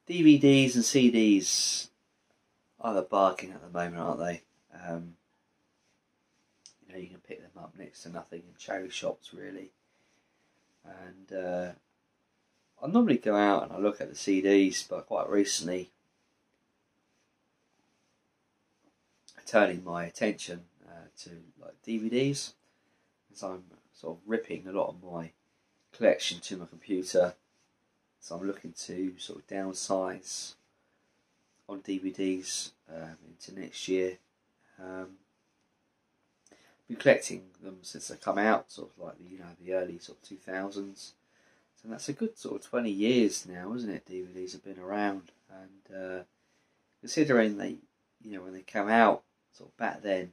DVDs and CDs are the bargain at the moment, aren't they? You can pick them up next to nothing in charity shops, really. And I normally go out and I look at the CDs, but quite recently, turning my attention to like DVDs, as I'm sort of ripping a lot of my collection to my computer. So I'm looking to sort of downsize on DVDs into next year. Been collecting them since they come out, sort of like the early sort of 2000s. So that's a good sort of 20 years now, isn't it? DVDs have been around, and considering they, when they come out, sort of back then,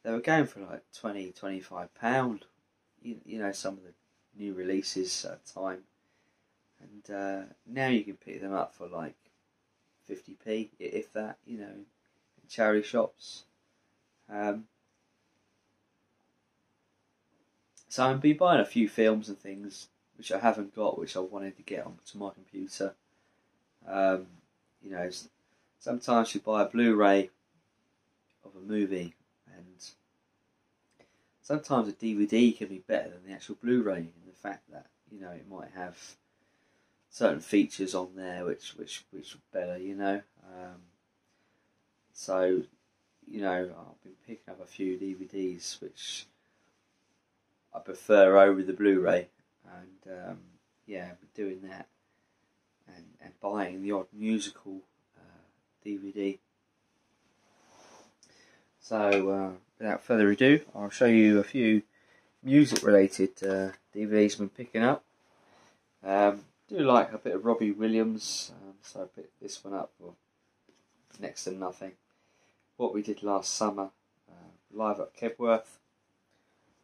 they were going for like £20-25. Some of the new releases at the time, and now you can pick them up for like 50p, if that, in charity shops. So I've been buying a few films and things which I haven't got, which I wanted to get onto my computer. Sometimes you buy a Blu-ray of a movie, and sometimes a DVD can be better than the actual Blu-ray in the fact that it might have certain features on there which are better. So I've been picking up a few DVDs which I prefer over the Blu-ray, and I've been doing that, and buying the odd musical DVD. So without further ado, I'll show you a few music related DVDs I've been picking up. Do like a bit of Robbie Williams, so I picked this one up for next to nothing. What We Did Last Summer, live at Kebworth.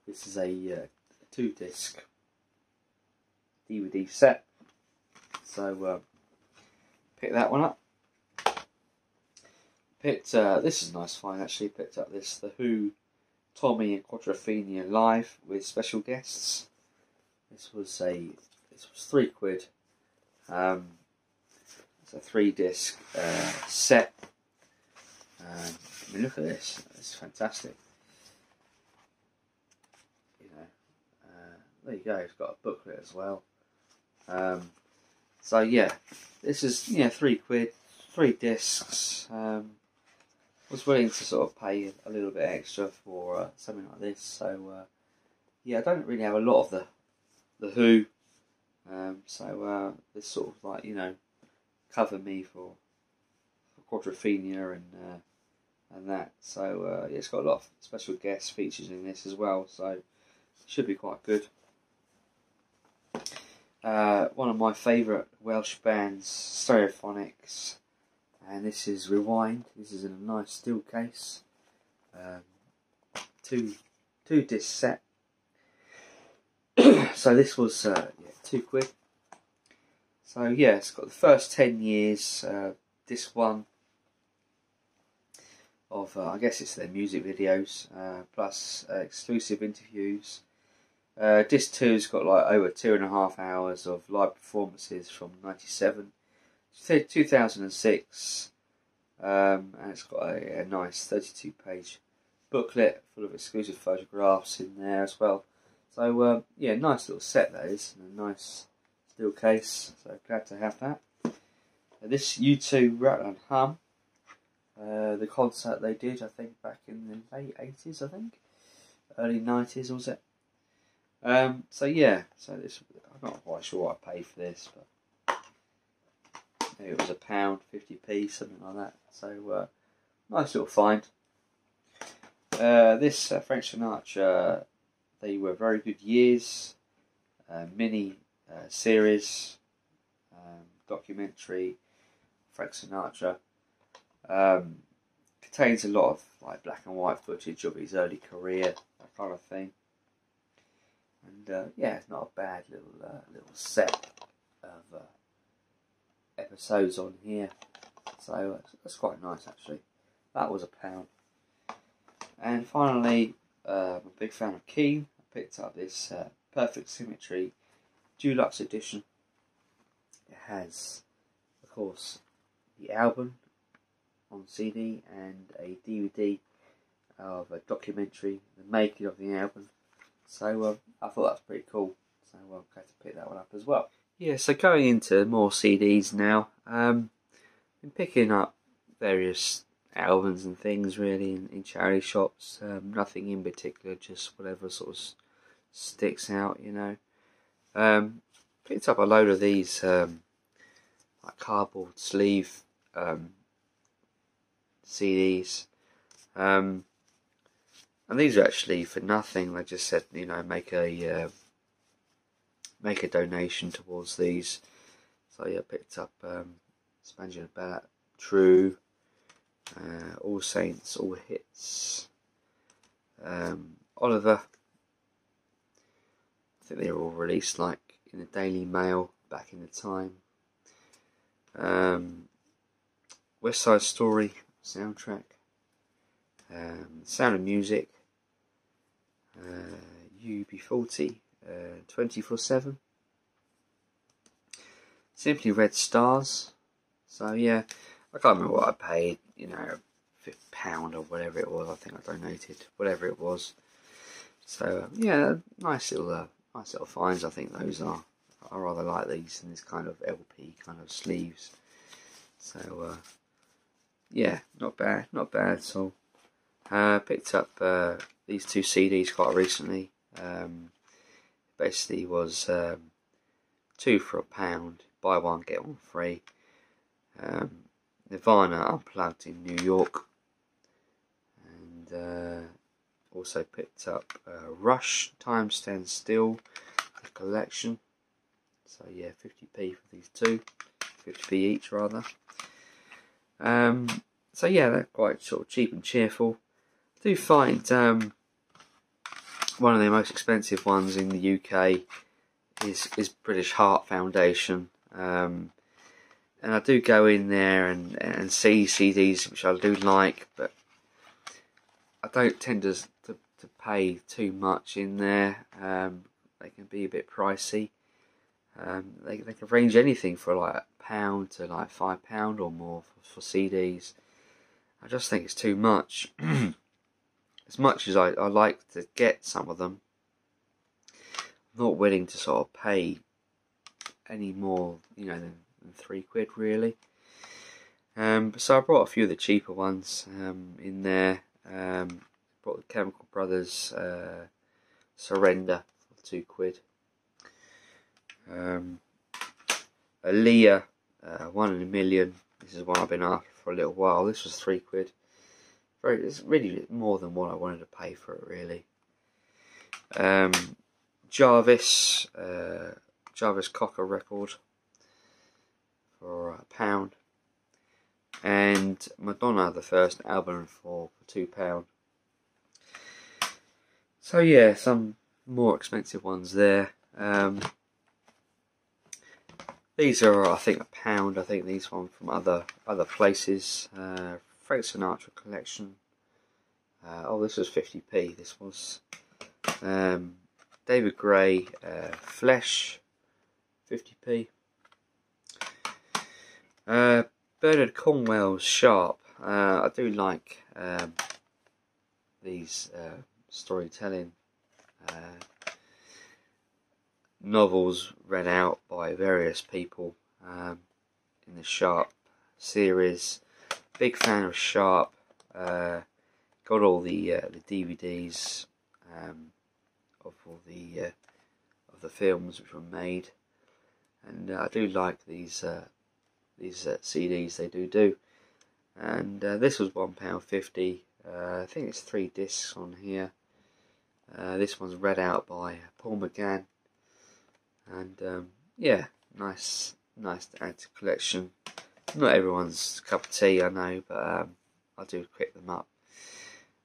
This is a 2-disc DVD set, so pick that one up. Picked this is a nice find actually. Picked up this The Who, Tommy and Quadrophenia live with special guests. This was £3. It's a 3-disc set. Look at this. It's fantastic. There you go. It's got a booklet as well. So yeah, this is £3, 3 discs. Was willing to sort of pay a little bit extra for something like this. So I don't really have a lot of the Who. So this sort of like cover me for Quadrophenia and that. So it's got a lot of special guest features in this as well. So it should be quite good. One of my favourite Welsh bands, Stereophonics, and this is Rewind. This is in a nice steel case, 2-disc set. So this was £2. So yeah, it's got the first 10 years, disc 1 of I guess it's their music videos, plus exclusive interviews. Disc 2's got like over 2.5 hours of live performances from 97 to 2006, and it's got a nice 32-page booklet full of exclusive photographs in there as well. So nice little set that is, and a nice steel case. So glad to have that. This U2 Rattle and Hum, the concert they did, I think back in the late 80s, I think, early 90s was it? So this, I'm not quite sure what I paid for this, but maybe it was £1, 50p, something like that. So nice little find. This Frank Sinatra, They Were Very Good Years, mini series, documentary, Frank Sinatra. Contains a lot of like black and white footage of his early career, that kind of thing. And it's not a bad little set of episodes on here. So that's quite nice actually. That was £1. And finally, I'm a big fan of Keane. I picked up this Perfect Symmetry Deluxe Edition. It has a course, the album on CD and a DVD of a documentary, the making of the album. So I thought that's pretty cool. So I'm glad to pick that one up as well. Yeah, so going into more CDs now. Been picking up various albums and things really in charity shops. Nothing in particular, just whatever sort of sticks out, you know. Picked up a load of these like cardboard sleeve CDs. And these are actually for nothing. They just said, you know, make a donation towards these. So yeah, I picked up Spanish Bat, True, All Saints, All Hits, Oliver. I think they were all released like in the Daily Mail back in the time. West Side Story soundtrack. Sound of Music. UB40, 24/7. Simply Red Stars. So yeah, I can't remember what I paid, you know, £50 or whatever it was. I think I donated whatever it was. So yeah, nice little finds. I think those are. I rather like these in this kind of LP kind of sleeves. So yeah, not bad at all. Picked up these two CDs quite recently. Basically was 2 for £1, buy one get one free. Nirvana Unplugged in New York, and also picked up Rush Time Stands Still, the collection. So yeah, 50p for these two, 50p each rather. So yeah, they're quite sort of cheap and cheerful. I do find one of the most expensive ones in the UK is British Heart Foundation, and I do go in there and see CDs which I do like, but I don't tend to pay too much in there. They can be a bit pricey. They can range anything for like £1 to like £5 or more for CDs. I just think it's too much. As much as I like to get some of them, I'm not willing to sort of pay any more, you know, than £3 really. So I brought a few of the cheaper ones in there. Brought the Chemical Brothers Surrender for £2. Aaliyah, 1 in a Million. This is one I've been after for a little while. This was £3. It's really more than what I wanted to pay for it, really. Jarvis Cocker record for £1, and Madonna, the first album, for £2. So yeah, some more expensive ones there. These are, I think, £1. I think these one from other places. Frank Sinatra collection. Oh, this was 50p. This was David Gray Flesh, 50p. Bernard Cornwell's Sharp. I do like these storytelling novels read out by various people in the Sharp series. Big fan of Sharp. Got all the DVDs of all the films which were made, and I do like these CDs. They do. And this was £1.50. I think it's 3 discs on here. This one's read out by Paul McGann, and yeah, nice to add to collection. Not everyone's cup of tea, I know, but I do pick them up.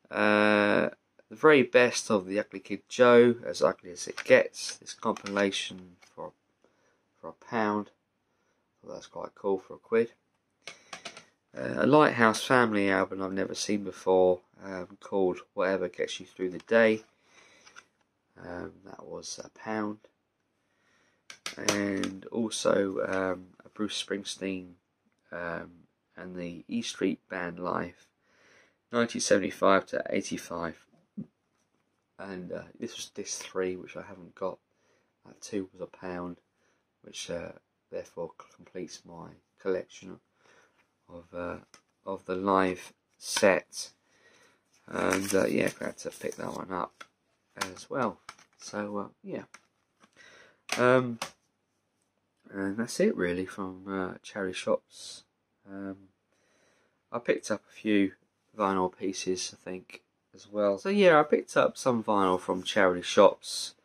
The very best of the Ugly Kid Joe, As Ugly as It Gets. This compilation for £1. Well, that's quite cool for £1. A Lighthouse Family album I've never seen before, called Whatever Gets You Through the Day. That was £1. And also a Bruce Springsteen and the E Street Band Live 1975 to 85. And this was disc 3, which I haven't got. That 2 was £1, which therefore completes my collection of the live set. And yeah, glad to pick that one up as well. So yeah, and that's it really from charity shops. I picked up a few vinyl pieces, I think, as well. So yeah, I picked up some vinyl from charity shops.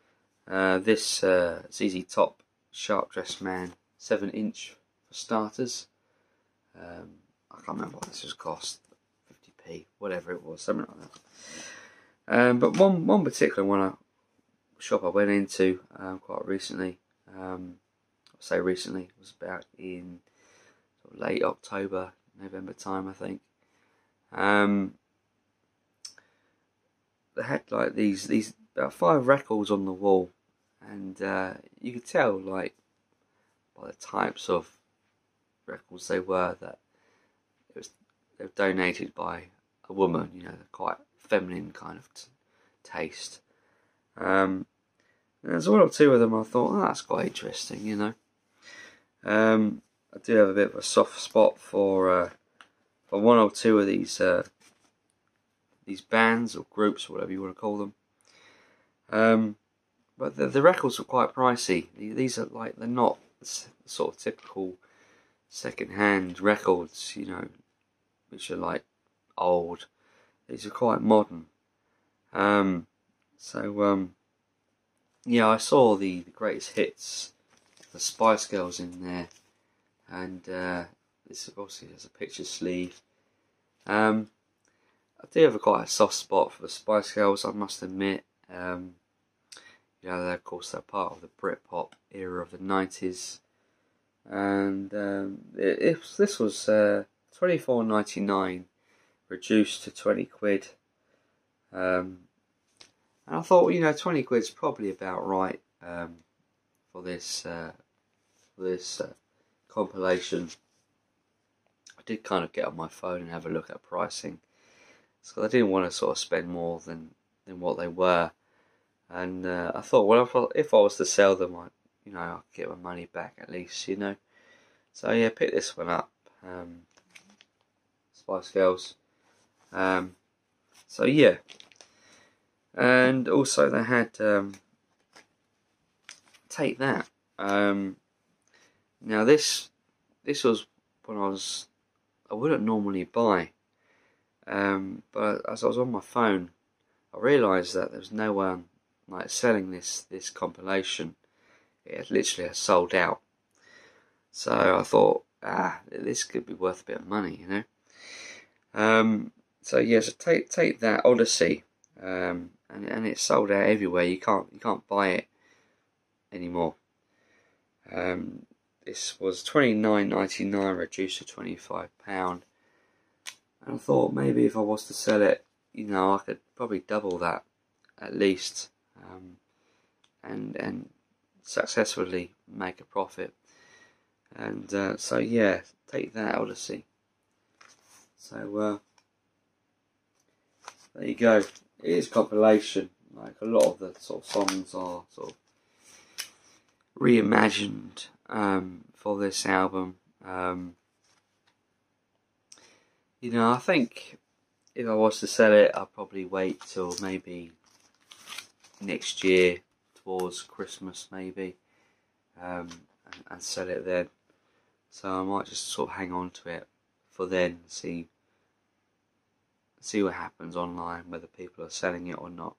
This ZZ Top Sharp Dressed Man 7-inch for starters. I can't remember what this was cost, 50p, whatever it was, something like that. But one particular shop I went into quite recently, I say recently, it was about in sort of late October, November time, I think. They had like these about 5 records on the wall, and you could tell like by the types of records they were that they were donated by a woman, you know, quite feminine kind of taste. There's 1 or 2 of them I thought, oh, that's quite interesting, you know. I do have a bit of a soft spot for 1 or 2 of these bands or groups or whatever you want to call them. But the records were quite pricey. These are like, they're not sort of typical second-hand records, you know, which are like old. These are quite modern. Yeah, I saw the greatest hits, the Spice Girls in there, and this obviously has a picture sleeve. I do have quite a soft spot for the Spice Girls, I must admit. You know, of course, they're part of the Britpop era of the 90s, and this was £24.99, reduced to 20 quid. And I thought, you know, 20 quid's probably about right for this compilation. I did kind of get on my phone and have a look at pricing, so I didn't want to sort of spend more than what they were. And I thought, well, if I was to sell them, I'd get my money back at least, you know. So yeah, pick this one up, Spice Girls. So yeah, and also they had Take That. Now this was when I wouldn't normally buy, but as I was on my phone, I realised that there was no one like selling this compilation. It literally has sold out. So I thought, this could be worth a bit of money, you know. So yeah, so take That Odyssey, and it's sold out everywhere. You can't buy it anymore. This was £29.99, reduced to £25, and I thought maybe if I was to sell it, you know, I could probably double that at least, and successfully make a profit. And so yeah, Take That Odyssey. So there you go. It is a compilation. Like a lot of the sort of songs are sort of reimagined for this album. You know, I think if I was to sell it, I'd probably wait till maybe next year, towards Christmas maybe, and sell it then. So I might just sort of hang on to it for then, see what happens online, whether people are selling it or not.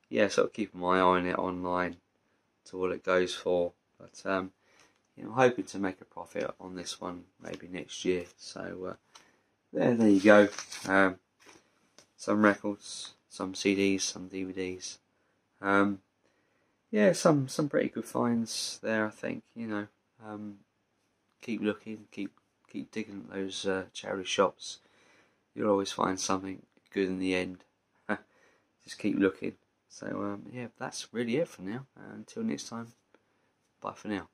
Yeah, sort of keeping my eye on it online to what it goes for. But you know, hoping to make a profit on this one maybe next year. So there you go. Some records, some CDs, some DVDs. Yeah, some pretty good finds there, I think. You know, keep looking, keep digging at those charity shops. You'll always find something good in the end. Just keep looking. So yeah, that's really it for now. Until next time, bye for now.